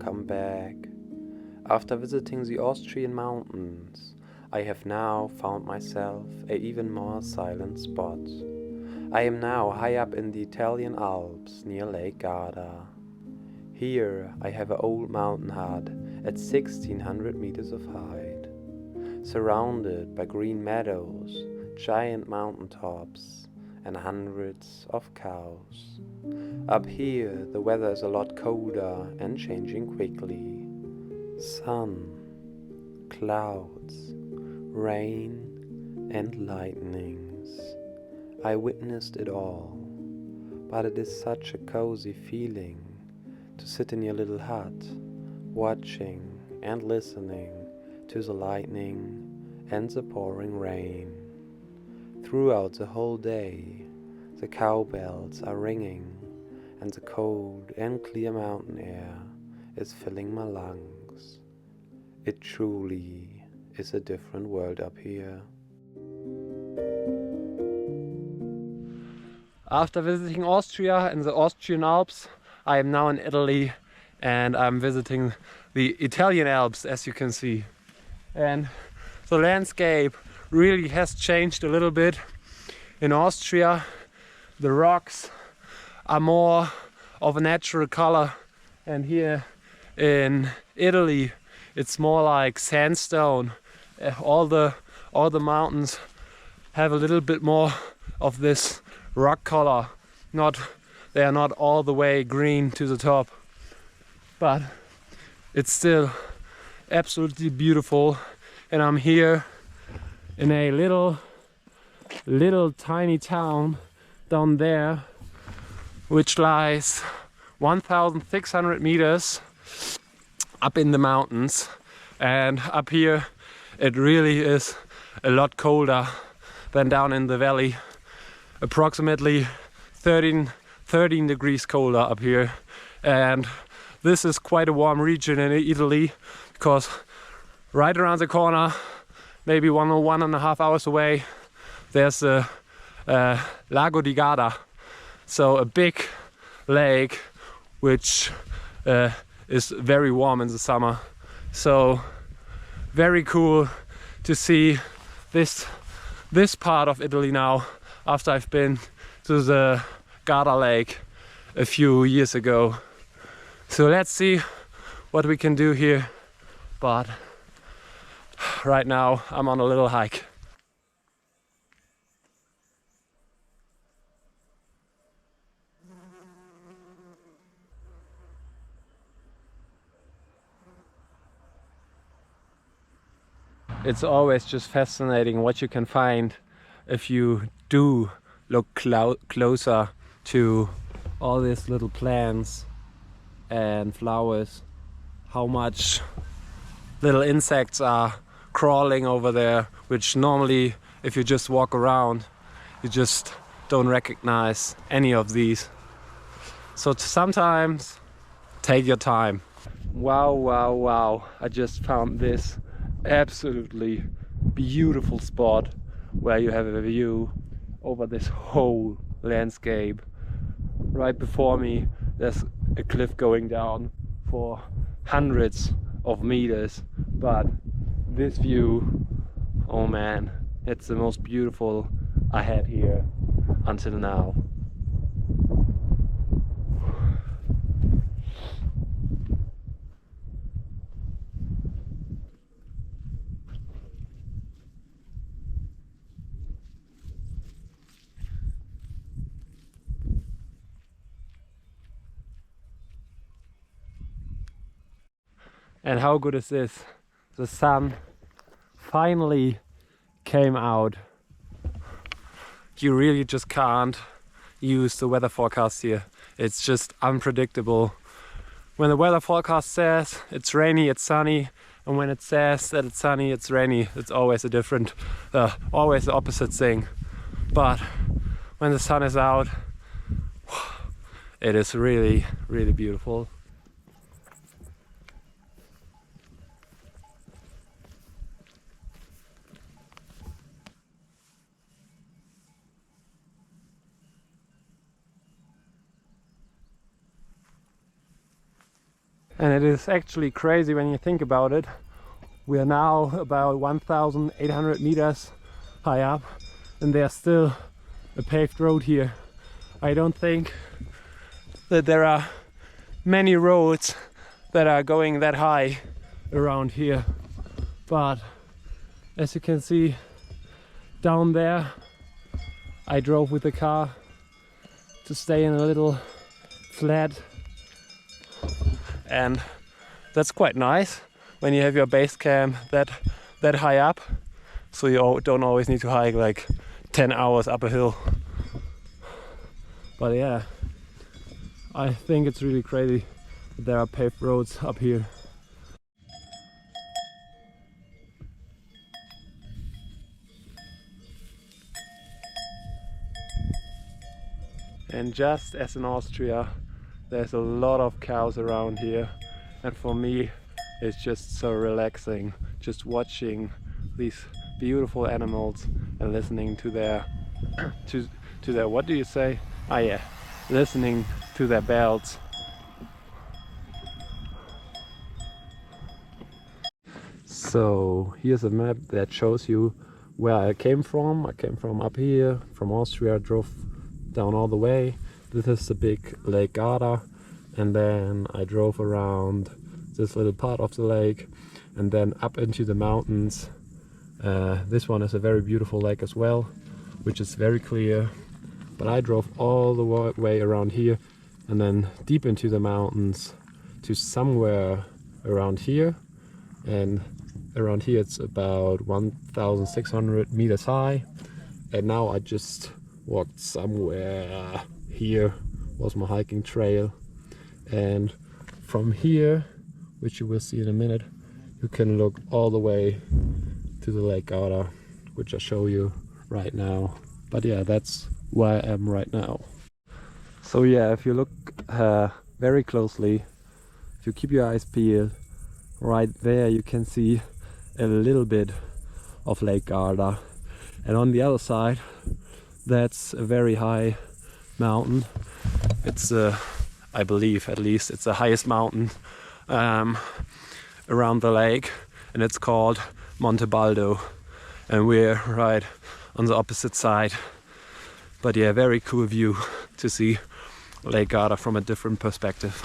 welcome back. After visiting the Austrian mountains, I have now found myself a even more silent spot. I am now high up in the Italian Alps near Lake Garda. Here I have an old mountain hut at 1600 meters of height, surrounded by green meadows, giant mountain tops, and hundreds of cows. Up here the weather is a lot colder and changing quickly. Sun, clouds, rain, and lightnings. I witnessed it all, but it is such a cozy feeling to sit in your little hut, watching and listening to the lightning and the pouring rain. Throughout the whole day, the cowbells are ringing, and the cold and clear mountain air is filling my lungs. It truly is a different world up here. After visiting Austria and the Austrian Alps, I am now in Italy and I'm visiting the Italian Alps, as you can see. And the landscape really has changed a little bit. In Austria, the rocks are more of a natural color, and here in Italy it's more like sandstone. All the mountains have a little bit more of this rock color. They are not all the way green to the top, but it's still absolutely beautiful. And I'm here in a little tiny town down there, which lies 1,600 meters up in the mountains. And up here it really is a lot colder than down in the valley. Approximately 13 degrees colder up here. And this is quite a warm region in Italy, because right around the corner, maybe 1.5 hours away, there's the Lago di Garda, so a big lake which is very warm in the summer. So very cool to see this part of Italy now, after I've been to the Garda Lake a few years ago. So let's see what we can do here, but right now I'm on a little hike. It's always just fascinating what you can find if you do look closer to all these little plants and flowers. How much little insects are crawling over there, which normally if you just walk around you just don't recognize any of these. So sometimes take your time. Wow, I just found this absolutely beautiful spot where you have a view over this whole landscape. Right before me there's a cliff going down for hundreds of meters, but this view, oh man, it's the most beautiful I had here until now. And how good is this? The sun finally came out. You really just can't use the weather forecast here. It's just unpredictable. When the weather forecast says it's rainy, it's sunny, and when it says that it's sunny, it's rainy. It's always always the opposite thing. But when the sun is out, it is really, really beautiful. And it is actually crazy when you think about it. We are now about 1,800 meters high up and there's still a paved road here. I don't think that there are many roads that are going that high around here, but as you can see down there, I drove with the car to stay in a little flat, and that's quite nice when you have your base camp that high up, so you don't always need to hike like 10 hours up a hill. But yeah, I think it's really crazy that there are paved roads up here. And just as in Austria, there's a lot of cows around here, and for me it's just so relaxing just watching these beautiful animals and listening to their to their, what do you say? Ah yeah, listening to their bells. So here's a map that shows you where I came from. I came from up here, from Austria, drove down all the way. This is the big Lake Garda, and then I drove around this little part of the lake and then up into the mountains. This one is a very beautiful lake as well, which is very clear, but I drove all the way around here and then deep into the mountains to somewhere around here, and around here it's about 1,600 meters high, and now I just walked somewhere. Here was my hiking trail, and from here, which you will see in a minute, you can look all the way to the Lake Garda, which I'll show you right now. But yeah, that's where I am right now. So yeah, if you look very closely, if you keep your eyes peeled, right there you can see a little bit of Lake Garda, and on the other side that's a very high mountain. It's I believe at least it's the highest mountain around the lake, and it's called Monte Baldo, and we're right on the opposite side. But yeah, very cool view to see Lake Garda from a different perspective.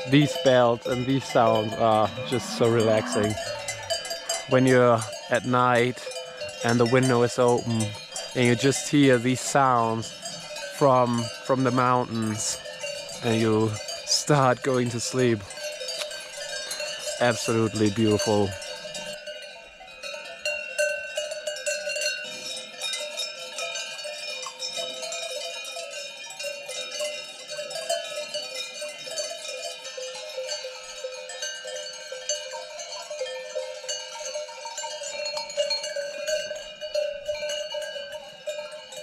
These bells and these sounds are just so relaxing. When you're at night and the window is open and you just hear these sounds from the mountains and you start going to sleep. Absolutely beautiful.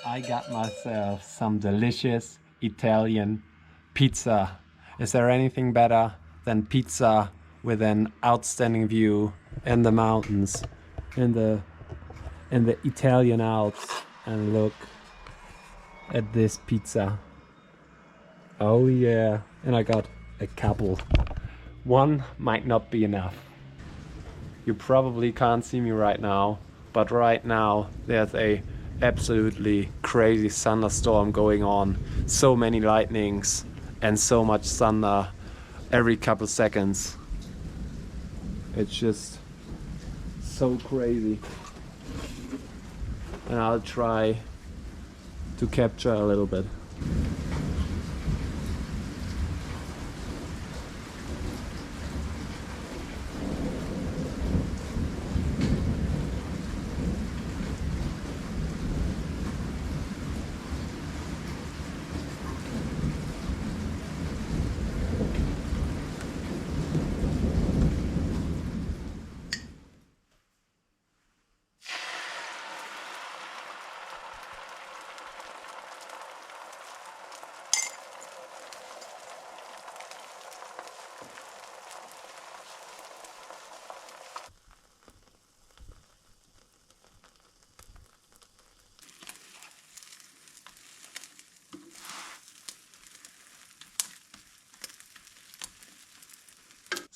I got myself some delicious Italian pizza. Is there anything better than pizza with an outstanding view in the mountains, in the Italian Alps? And look at this pizza. Oh yeah, and I got a couple. One might not be enough. You probably can't see me right now, but right now there's a absolutely crazy thunderstorm going on. So many lightnings and so much thunder every couple seconds. It's just so crazy. And I'll try to capture a little bit.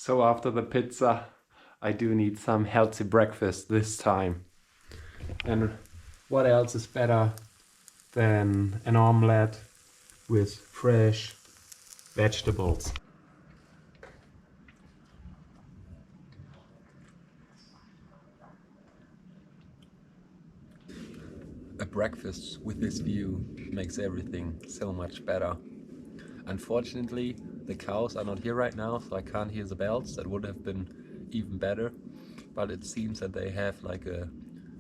So after the pizza, I do need some healthy breakfast this time. And what else is better than an omelette with fresh vegetables? A breakfast with this view makes everything so much better. Unfortunately, the cows are not here right now, so I can't hear the bells. That would have been even better. But it seems that they have like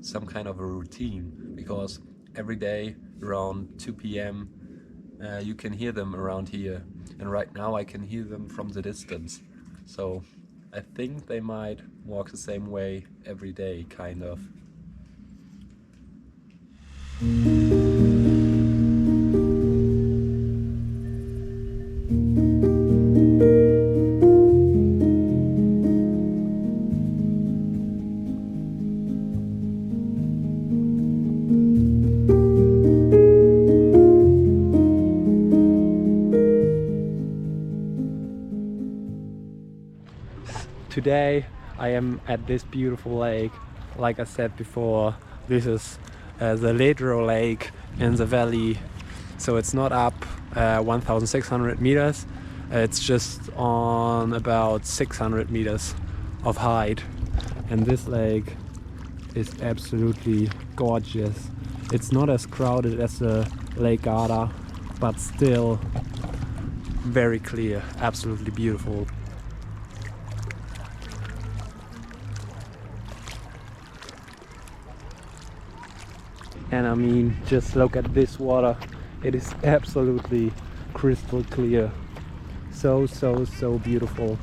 some kind of a routine, because every day around 2 p.m. You can hear them around here. And right now I can hear them from the distance. So I think they might walk the same way every day, kind of. Today I am at this beautiful lake. Like I said before, this is the Ledro Lake in the valley. So it's not up 1,600 meters. It's just on about 600 meters of height. And this lake is absolutely gorgeous. It's not as crowded as the Lake Garda, but still very clear, absolutely beautiful. And I mean, just look at this water. It is absolutely crystal clear. So beautiful.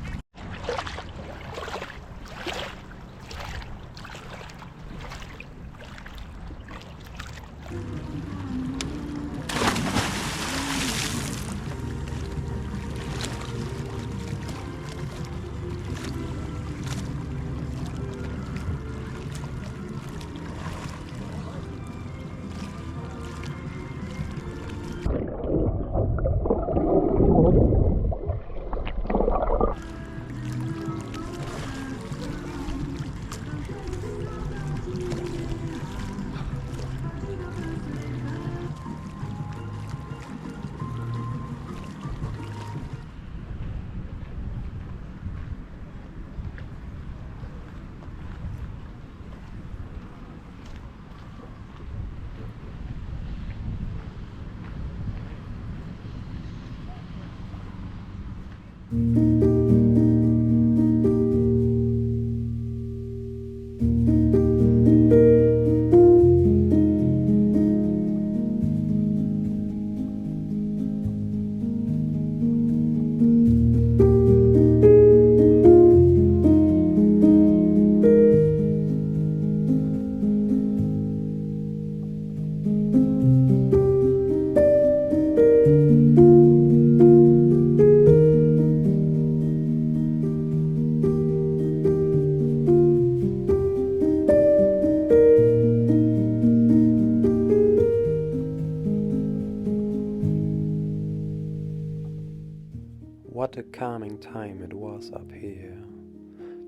What a calming time it was up here.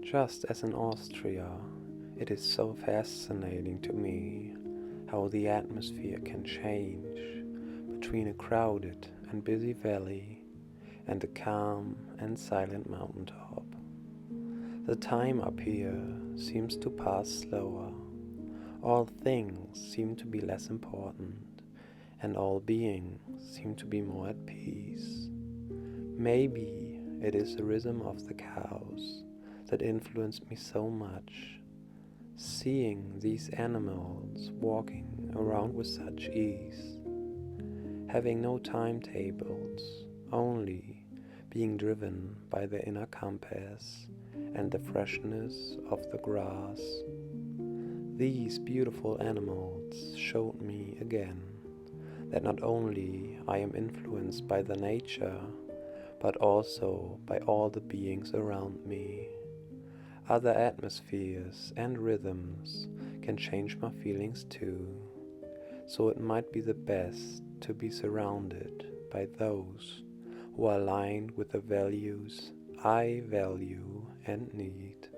Just as in Austria, it is so fascinating to me how the atmosphere can change between a crowded and busy valley and a calm and silent mountaintop. The time up here seems to pass slower. All things seem to be less important, and all beings seem to be more at peace. Maybe it is the rhythm of the cows that influenced me so much. Seeing these animals walking around with such ease, having no timetables, only being driven by their inner compass and the freshness of the grass. These beautiful animals showed me again that not only I am influenced by the nature, but also by all the beings around me. Other atmospheres and rhythms can change my feelings too, so it might be the best to be surrounded by those who are aligned with the values I value and need.